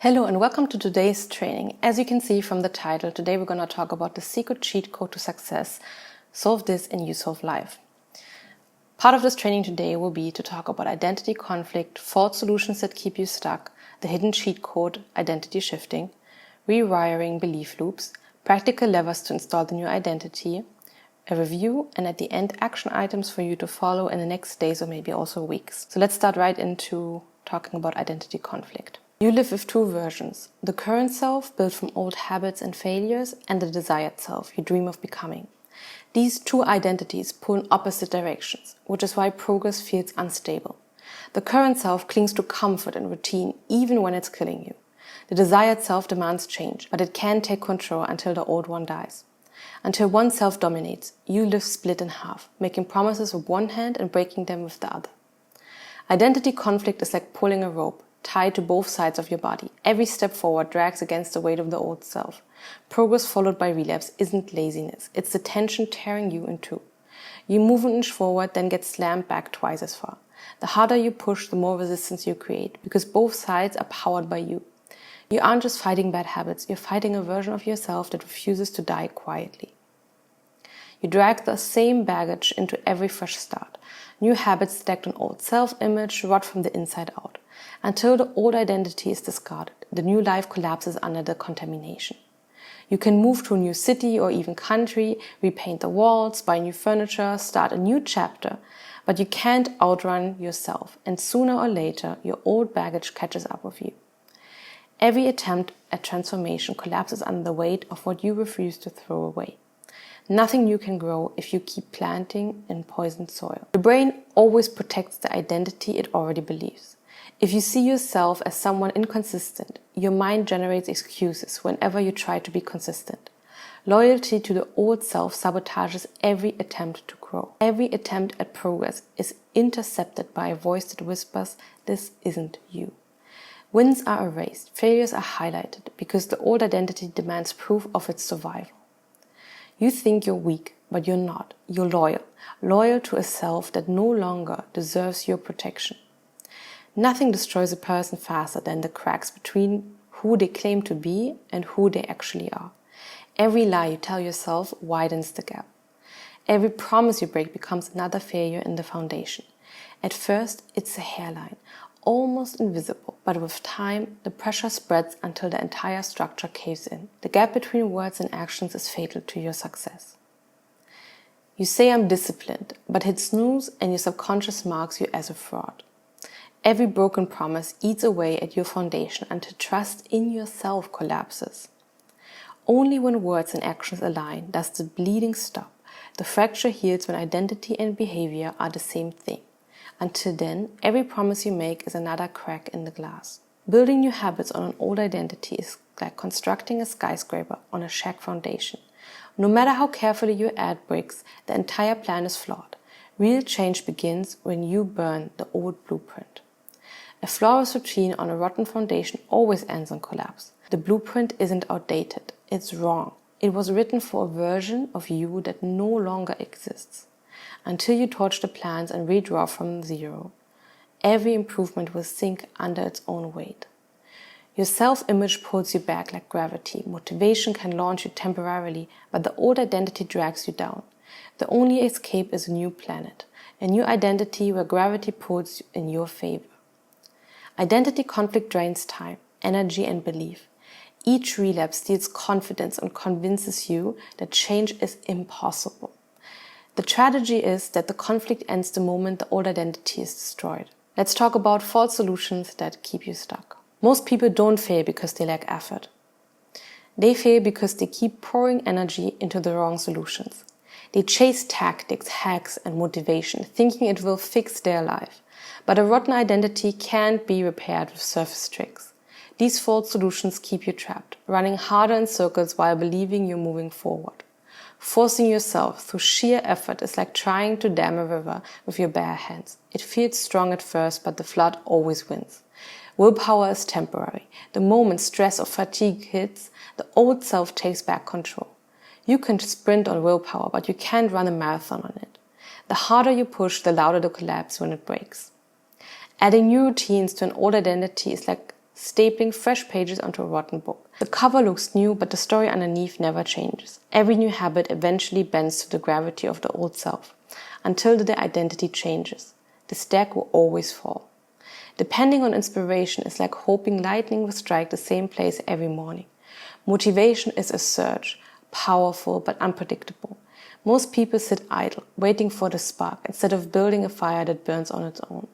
Hello and welcome to today's training. As you can see from the title, today we're going to talk about the secret cheat code to success. Solve this and you solve life. Part of this training today will be to talk about identity conflict, false solutions that keep you stuck, the hidden cheat code, identity shifting, rewiring belief loops, practical levers to install the new identity, a review, and at the end, action items for you to follow in the next days or maybe also weeks. So let's start right into talking about identity conflict. You live with two versions, the current self built from old habits and failures and the desired self you dream of becoming. These two identities pull in opposite directions, which is why progress feels unstable. The current self clings to comfort and routine even when it's killing you. The desired self demands change, but it can't take control until the old one dies. Until one self dominates, you live split in half, making promises with one hand and breaking them with the other. Identity conflict is like pulling a rope, tied to both sides of your body. Every step forward drags against the weight of the old self. Progress followed by relapse isn't laziness, it's the tension tearing you in two. You move an inch forward, then get slammed back twice as far. The harder you push, the more resistance you create, because both sides are powered by you. You aren't just fighting bad habits, you're fighting a version of yourself that refuses to die quietly. You drag the same baggage into every fresh start. New habits stacked on old self-image rot from the inside out. Until the old identity is discarded, the new life collapses under the contamination. You can move to a new city or even country, repaint the walls, buy new furniture, start a new chapter, but you can't outrun yourself, and sooner or later your old baggage catches up with you. Every attempt at transformation collapses under the weight of what you refuse to throw away. Nothing new can grow if you keep planting in poisoned soil. The brain always protects the identity it already believes. If you see yourself as someone inconsistent, your mind generates excuses whenever you try to be consistent. Loyalty to the old self sabotages every attempt to grow. Every attempt at progress is intercepted by a voice that whispers, "This isn't you." Wins are erased, failures are highlighted, because the old identity demands proof of its survival. You think you're weak, but you're not. You're loyal. Loyal to a self that no longer deserves your protection. Nothing destroys a person faster than the cracks between who they claim to be and who they actually are. Every lie you tell yourself widens the gap. Every promise you break becomes another failure in the foundation. At first, it's a hairline, almost invisible, but with time, the pressure spreads until the entire structure caves in. The gap between words and actions is fatal to your success. You say I'm disciplined, but hit snooze and your subconscious marks you as a fraud. Every broken promise eats away at your foundation until trust in yourself collapses. Only when words and actions align does the bleeding stop. The fracture heals when identity and behavior are the same thing. Until then, every promise you make is another crack in the glass. Building new habits on an old identity is like constructing a skyscraper on a shaky foundation. No matter how carefully you add bricks, the entire plan is flawed. Real change begins when you burn the old blueprint. A flawless routine on a rotten foundation always ends in collapse. The blueprint isn't outdated, it's wrong. It was written for a version of you that no longer exists. Until you torch the plans and redraw from zero, every improvement will sink under its own weight. Your self-image pulls you back like gravity. Motivation can launch you temporarily, but the old identity drags you down. The only escape is a new planet, a new identity where gravity pulls in your favor. Identity conflict drains time, energy, and belief. Each relapse steals confidence and convinces you that change is impossible. The tragedy is that the conflict ends the moment the old identity is destroyed. Let's talk about false solutions that keep you stuck. Most people don't fail because they lack effort. They fail because they keep pouring energy into the wrong solutions. They chase tactics, hacks, and motivation, thinking it will fix their life. But a rotten identity can't be repaired with surface tricks. These false solutions keep you trapped, running harder in circles while believing you're moving forward. Forcing yourself through sheer effort is like trying to dam a river with your bare hands. It feels strong at first, but the flood always wins. Willpower is temporary. The moment stress or fatigue hits, the old self takes back control. You can sprint on willpower, but you can't run a marathon on it. The harder you push, the louder the collapse when it breaks. Adding new routines to an old identity is like stapling fresh pages onto a rotten book. The cover looks new, but the story underneath never changes. Every new habit eventually bends to the gravity of the old self, until the identity changes. The stack will always fall. Depending on inspiration is like hoping lightning will strike the same place every morning. Motivation is a surge, powerful but unpredictable. Most people sit idle, waiting for the spark, instead of building a fire that burns on its own.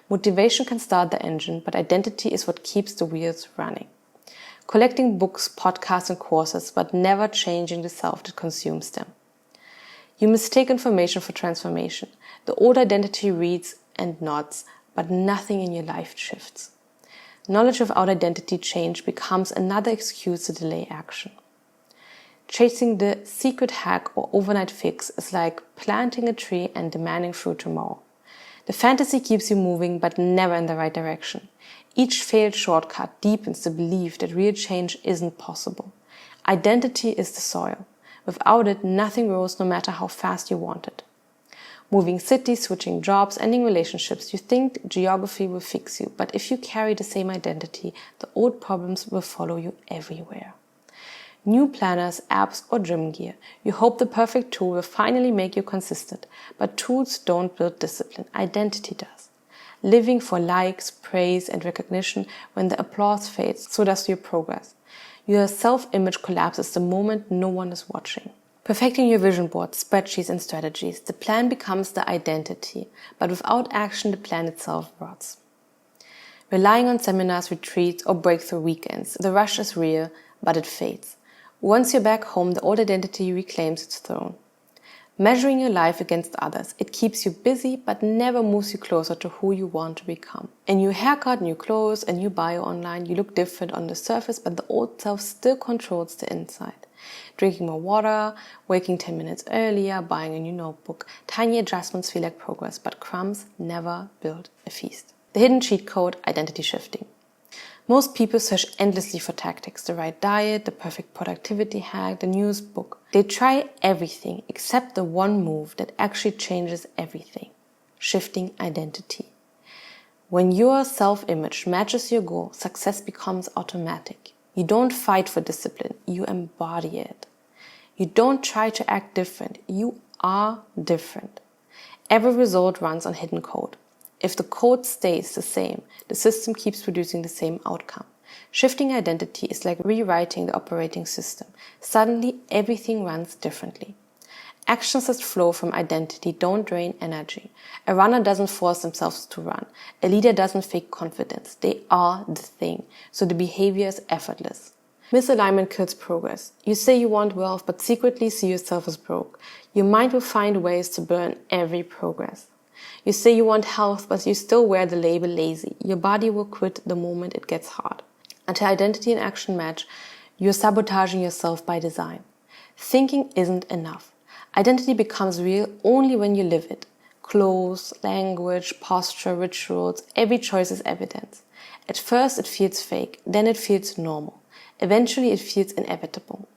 Motivation can start the engine, but identity is what keeps the wheels running. Collecting books, podcasts, and courses, but never changing the self that consumes them. You mistake information for transformation. The old identity reads and nods, but nothing in your life shifts. Knowledge without identity change becomes another excuse to delay action. Chasing the secret hack or overnight fix is like planting a tree and demanding fruit tomorrow. The fantasy keeps you moving, but never in the right direction. Each failed shortcut deepens the belief that real change isn't possible. Identity is the soil. Without it, nothing grows, no matter how fast you want it. Moving cities, switching jobs, ending relationships, you think geography will fix you, but if you carry the same identity, the old problems will follow you everywhere. New planners, apps, or gym gear. You hope the perfect tool will finally make you consistent, but tools don't build discipline, identity does. Living for likes, praise, and recognition when the applause fades, so does your progress. Your self-image collapses the moment no one is watching. Perfecting your vision board, spreadsheets, and strategies, the plan becomes the identity, but without action, the plan itself rots. Relying on seminars, retreats, or breakthrough weekends, the rush is real, but it fades. Once you're back home, the old identity reclaims its throne. Measuring your life against others, it keeps you busy but never moves you closer to who you want to become. A new haircut, new clothes, a new bio online, you look different on the surface, but the old self still controls the inside. Drinking more water, waking 10 minutes earlier, buying a new notebook. Tiny adjustments feel like progress, but crumbs never build a feast. The hidden cheat code, identity shifting. Most people search endlessly for tactics, the right diet, the perfect productivity hack, the newest book. They try everything except the one move that actually changes everything: shifting identity. When your self-image matches your goal, success becomes automatic. You don't fight for discipline, you embody it. You don't try to act different, you are different. Every result runs on hidden code. If the code stays the same, the system keeps producing the same outcome. Shifting identity is like rewriting the operating system. Suddenly, everything runs differently. Actions that flow from identity don't drain energy. A runner doesn't force themselves to run. A leader doesn't fake confidence. They are the thing, so the behavior is effortless. Misalignment kills progress. You say you want wealth, but secretly see yourself as broke. Your mind will find ways to burn every progress. You say you want health, but you still wear the label lazy. Your body will quit the moment it gets hard. Until identity and action match, you're sabotaging yourself by design. Thinking isn't enough. Identity becomes real only when you live it. Clothes, language, posture, rituals, every choice is evidence. At first it feels fake, then it feels normal. Eventually it feels inevitable.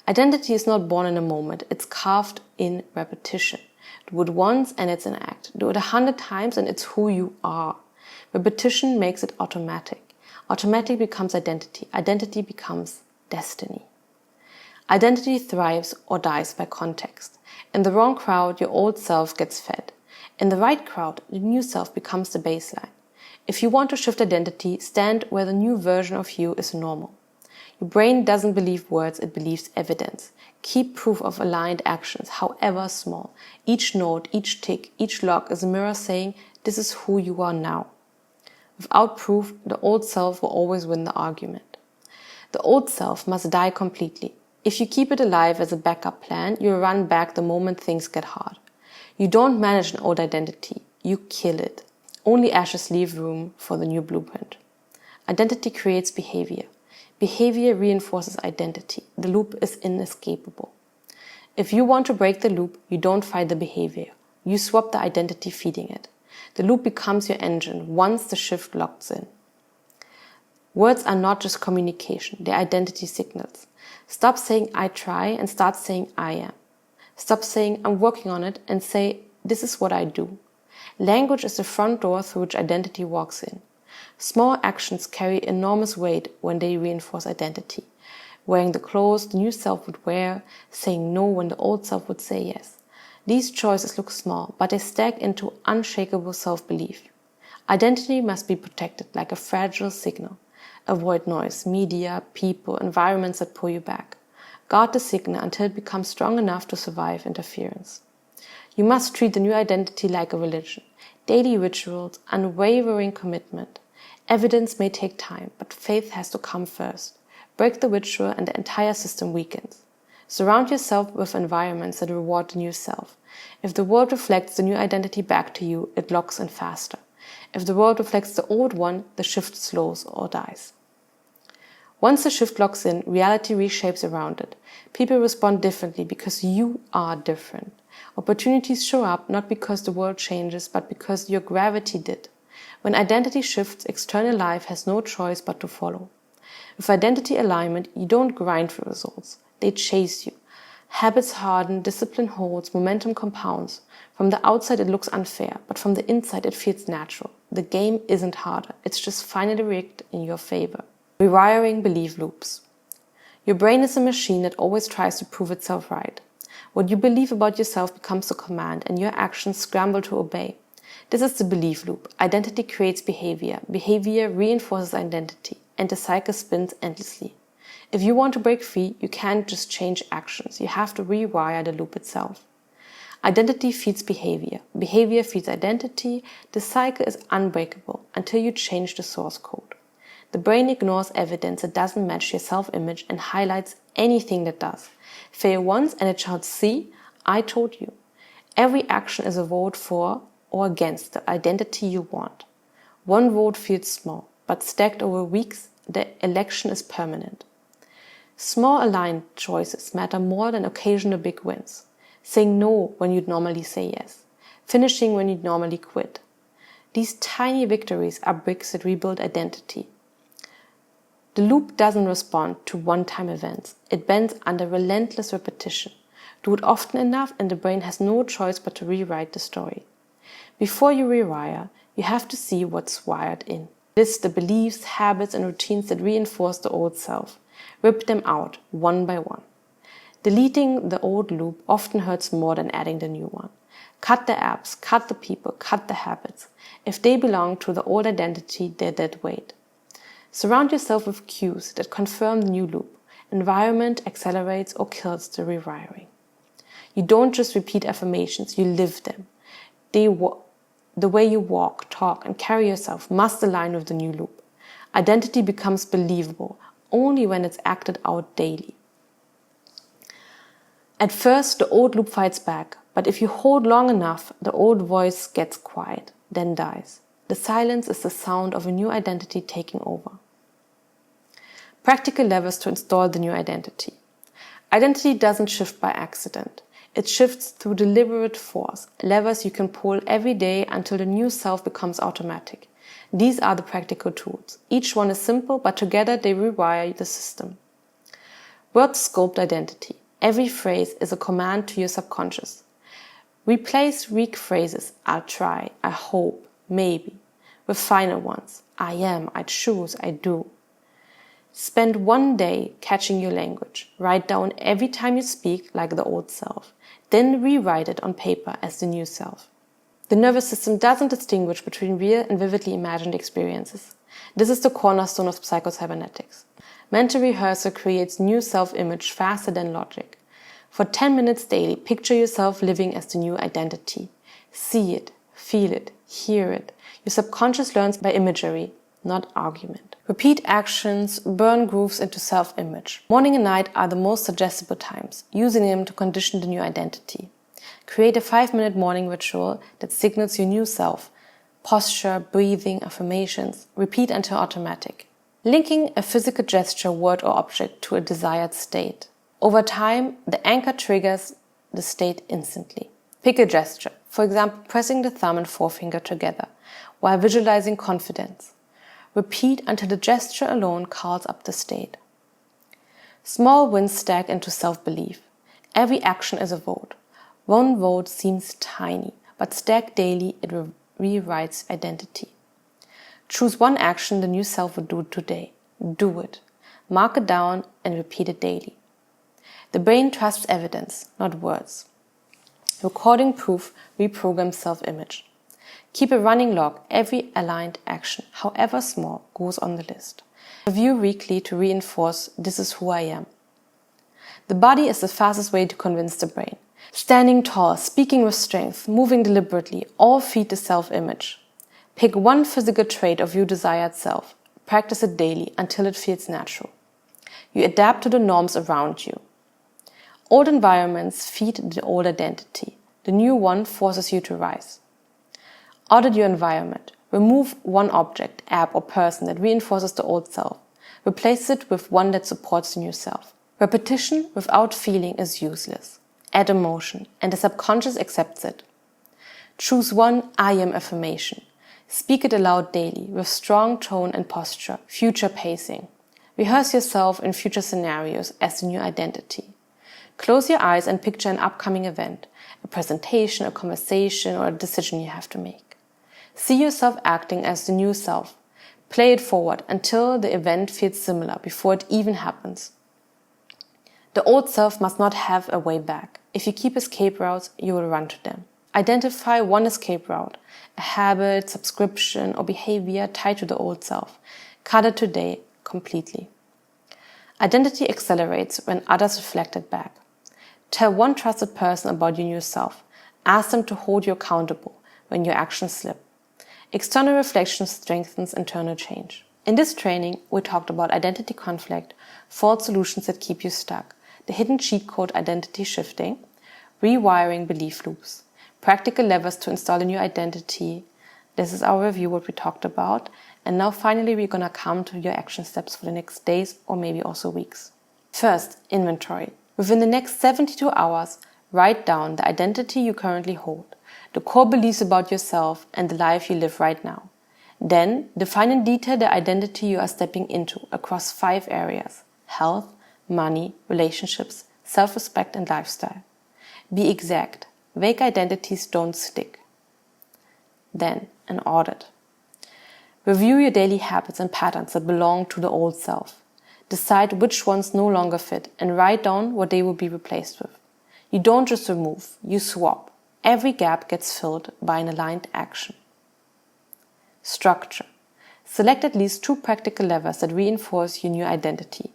Identity is not born in a moment, it's carved in repetition. Do it once and it's an act. Do it 100 times and it's who you are. Repetition makes it automatic. Automatic becomes identity. Identity becomes destiny. Identity thrives or dies by context. In the wrong crowd, your old self gets fed. In the right crowd, the new self becomes the baseline. If you want to shift identity, stand where the new version of you is normal. Your brain doesn't believe words, it believes evidence. Keep proof of aligned actions, however small. Each note, each tick, each log is a mirror saying, this is who you are now. Without proof, the old self will always win the argument. The old self must die completely. If you keep it alive as a backup plan, you'll run back the moment things get hard. You don't manage an old identity, you kill it. Only ashes leave room for the new blueprint. Identity creates behavior. Behavior reinforces identity. The loop is inescapable. If you want to break the loop, you don't fight the behavior. You swap the identity feeding it. The loop becomes your engine once the shift locks in. Words are not just communication, they're identity signals. Stop saying I try and start saying I am. Stop saying I'm working on it and say this is what I do. Language is the front door through which identity walks in. Small actions carry enormous weight when they reinforce identity. Wearing the clothes the new self would wear, saying no when the old self would say yes. These choices look small, but they stack into unshakable self-belief. Identity must be protected like a fragile signal. Avoid noise, media, people, environments that pull you back. Guard the signal until it becomes strong enough to survive interference. You must treat the new identity like a religion. Daily rituals, unwavering commitment. Evidence may take time, but faith has to come first. Break the ritual and the entire system weakens. Surround yourself with environments that reward the new self. If the world reflects the new identity back to you, it locks in faster. If the world reflects the old one, the shift slows or dies. Once the shift locks in, reality reshapes around it. People respond differently because you are different. Opportunities show up not because the world changes, but because your gravity did. When identity shifts, external life has no choice but to follow. With identity alignment, you don't grind for results. They chase you. Habits harden, discipline holds, momentum compounds. From the outside it looks unfair, but from the inside it feels natural. The game isn't harder, it's just finally rigged in your favor. Rewiring belief loops. Your brain is a machine that always tries to prove itself right. What you believe about yourself becomes a command and your actions scramble to obey. This is the belief loop. Identity creates behavior. Behavior reinforces identity, and the cycle spins endlessly. If you want to break free, you can't just change actions. You have to rewire the loop itself. Identity feeds behavior. Behavior feeds identity. The cycle is unbreakable until you change the source code. The brain ignores evidence that doesn't match your self-image and highlights anything that does. Fail once and it shouts, "See, I told you." Every action is a vote for or against the identity you want. One vote feels small, but stacked over weeks, the election is permanent. Small aligned choices matter more than occasional big wins. Saying no when you'd normally say yes. Finishing when you'd normally quit. These tiny victories are bricks that rebuild identity. The loop doesn't respond to one-time events. It bends under relentless repetition. Do it often enough and the brain has no choice but to rewrite the story. Before you rewire, you have to see what's wired in. List the beliefs, habits, and routines that reinforce the old self. Rip them out, one by one. Deleting the old loop often hurts more than adding the new one. Cut the apps, cut the people, cut the habits. If they belong to the old identity, they're dead weight. Surround yourself with cues that confirm the new loop. Environment accelerates or kills the rewiring. You don't just repeat affirmations, you live them. The way you walk, talk, and carry yourself must align with the new loop. Identity becomes believable only when it's acted out daily. At first, the old loop fights back, but if you hold long enough, the old voice gets quiet, then dies. The silence is the sound of a new identity taking over. Practical levers to install the new identity. Identity doesn't shift by accident. It shifts through deliberate force, levers you can pull every day until the new self becomes automatic. These are the practical tools. Each one is simple, but together they rewire the system. Word sculpt identity. Every phrase is a command to your subconscious. Replace weak phrases, "I'll try," "I hope," "maybe," with final ones, "I am," "I choose," "I do." Spend one day catching your language. Write down every time you speak like the old self. Then rewrite it on paper as the new self. The nervous system doesn't distinguish between real and vividly imagined experiences. This is the cornerstone of psychocybernetics. Mental rehearsal creates new self-image faster than logic. For 10 minutes daily, picture yourself living as the new identity. See it, feel it, hear it. Your subconscious learns by imagery, not argument. Repeat actions burn grooves into self-image. Morning and night are the most suggestible times, using them to condition the new identity. Create a 5-minute morning ritual that signals your new self. Posture, breathing, affirmations. Repeat until automatic. Linking a physical gesture, word or object to a desired state. Over time, the anchor triggers the state instantly. Pick a gesture, for example, pressing the thumb and forefinger together, while visualizing confidence. Repeat until the gesture alone calls up the state. Small wins stack into self-belief. Every action is a vote. One vote seems tiny, but stacked daily, it rewrites identity. Choose one action the new self would do today. Do it. Mark it down and repeat it daily. The brain trusts evidence, not words. Recording proof reprograms self-image. Keep a running log. Every aligned action, however small, goes on the list. Review weekly to reinforce this is who I am. The body is the fastest way to convince the brain. Standing tall, speaking with strength, moving deliberately, all feed the self-image. Pick one physical trait of your desired self. Practice it daily until it feels natural. You adapt to the norms around you. Old environments feed the old identity. The new one forces you to rise. Audit your environment. Remove one object, app, or person that reinforces the old self. Replace it with one that supports the new self. Repetition without feeling is useless. Add emotion, and the subconscious accepts it. Choose one I am affirmation. Speak it aloud daily with strong tone and posture, future pacing. Rehearse yourself in future scenarios as the new identity. Close your eyes and picture an upcoming event, a presentation, a conversation, or a decision you have to make. See yourself acting as the new self. Play it forward until the event feels similar before it even happens. The old self must not have a way back. If you keep escape routes, you will run to them. Identify one escape route, a habit, subscription, or behavior tied to the old self. Cut it today completely. Identity accelerates when others reflect it back. Tell one trusted person about your new self. Ask them to hold you accountable when your actions slip. External reflection strengthens internal change. In this training, we talked about identity conflict, false solutions that keep you stuck, the hidden cheat code identity shifting, rewiring belief loops, practical levers to install a new identity. This is our review, what we talked about. And now finally, we're going to come to your action steps for the next days or maybe also weeks. First, inventory. Within the next 72 hours, write down the identity you currently hold, the core beliefs about yourself and the life you live right now. Then, define in detail the identity you are stepping into across 5 areas: health, money, relationships, self-respect and lifestyle. Be exact. Vague identities don't stick. Then, an audit. Review your daily habits and patterns that belong to the old self. Decide which ones no longer fit and write down what they will be replaced with. You don't just remove, you swap. Every gap gets filled by an aligned action. Structure. Select at least 2 practical levers that reinforce your new identity.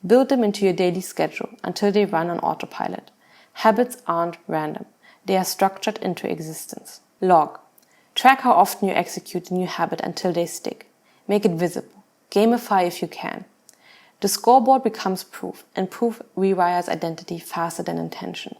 Build them into your daily schedule until they run on autopilot. Habits aren't random. They are structured into existence. Log. Track how often you execute the new habit until they stick. Make it visible. Gamify if you can. The scoreboard becomes proof, and proof rewires identity faster than intention.